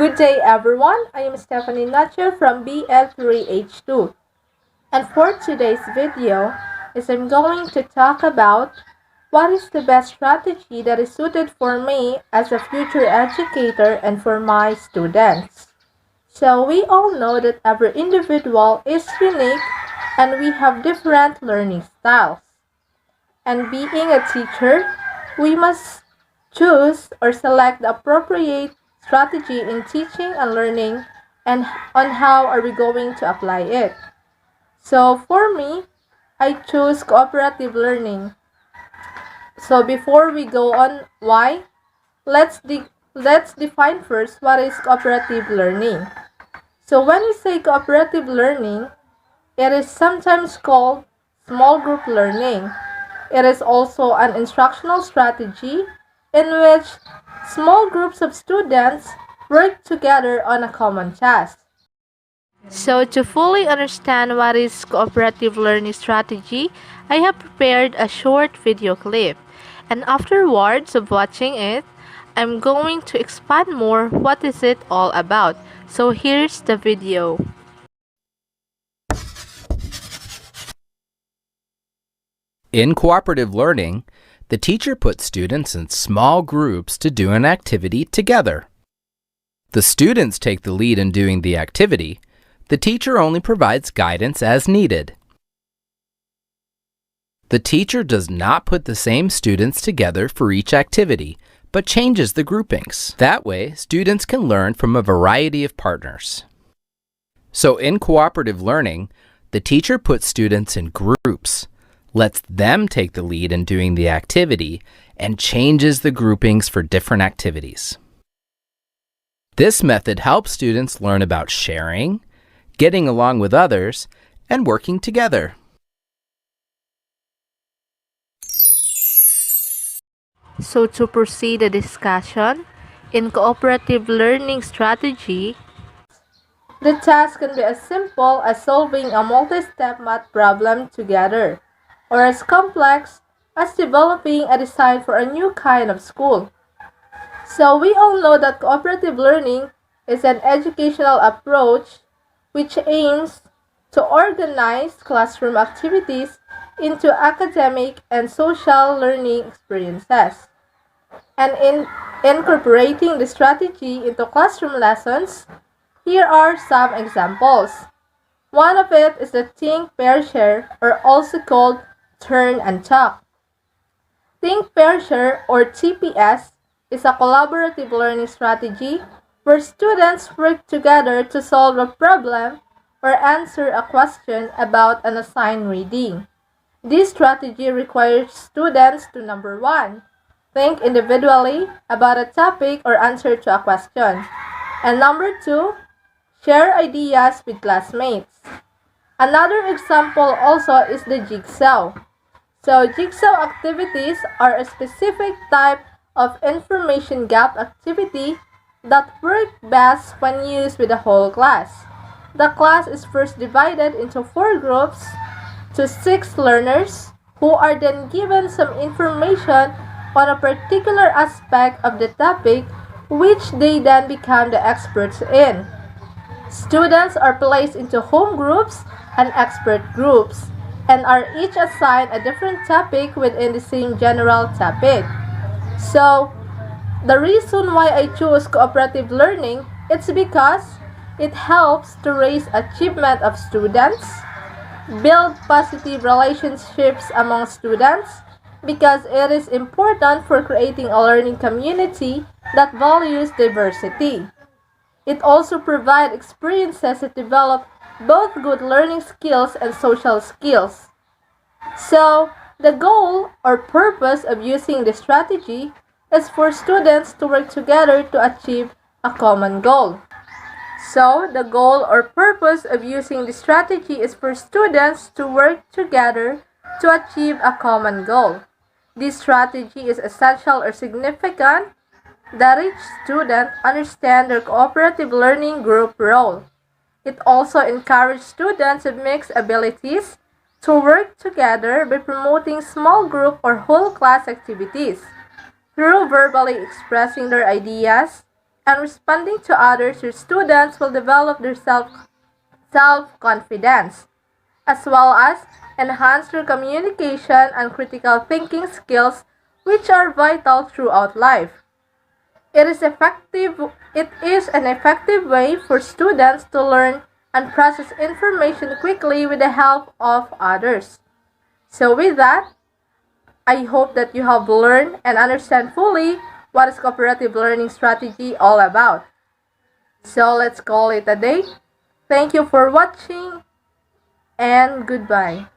Good day everyone, I am Stephanie Nacho from BL3H2, and for today's video I'm going to talk about what is the best strategy that is suited for me as a future educator and for my students. So we all know that every individual is unique and we have different learning styles. And being a teacher, we must choose or select the appropriate strategy in teaching and learning and on how are we going to apply it. So for me, I choose cooperative learning. So before we go on why, let's define first what is cooperative learning. So when we say cooperative learning, it is sometimes called small group learning. It is also an instructional strategy in which small groups of students work together on a common task. So to fully understand what is cooperative learning strategy, I have prepared a short video clip. And afterwards of watching it, I'm going to expand more what is it all about. So here's the video. In cooperative learning, the teacher puts students in small groups to do an activity together. The students take the lead in doing the activity. The teacher only provides guidance as needed. The teacher does not put the same students together for each activity, but changes the groupings. That way, students can learn from a variety of partners. So in cooperative learning, the teacher puts students in groups, lets them take the lead in doing the activity, and changes the groupings for different activities. This method helps students learn about sharing, getting along with others, and working together. So to proceed the discussion, in cooperative learning strategy, the task can be as simple as solving a multi-step math problem together, or as complex as developing a design for a new kind of school. So we all know that cooperative learning is an educational approach which aims to organize classroom activities into academic and social learning experiences. And in incorporating the strategy into classroom lessons, here are some examples. One of it is the Think, Pair, Share, or also called Turn and Talk. Think, Pair, Share, or TPS, is a collaborative learning strategy where students work together to solve a problem or answer a question about an assigned reading. This strategy requires students to number 1, think individually about a topic or answer to a question, and number 2, share ideas with classmates. Another example also is the jigsaw. So jigsaw activities are a specific type of information gap activity that work best when used with the whole class. The class is first divided into 4 groups to 6 learners who are then given some information on a particular aspect of the topic which they then become the experts in. Students are placed into home groups and expert groups and are each assigned a different topic within the same general topic. So, the reason why I choose cooperative learning is because it helps to raise achievement of students, build positive relationships among students, because it is important for creating a learning community that values diversity. It also provides experiences that develop both good learning skills and social skills. So, the goal or purpose of using this strategy is for students to work together to achieve a common goal. So, the goal or purpose of using this strategy is for students to work together to achieve a common goal. This strategy is essential or significant that each student understand their cooperative learning group role. It also encourages students with mixed abilities to work together by promoting small group or whole class activities. Through verbally expressing their ideas, and responding to others, your students will develop their self-confidence, as well as enhance their communication and critical thinking skills, which are vital throughout life. It is an effective way for students to learn and process information quickly with the help of others. So with that, I hope that you have learned and understand fully what is cooperative learning strategy all about. So let's call it a day. Thank you for watching and goodbye.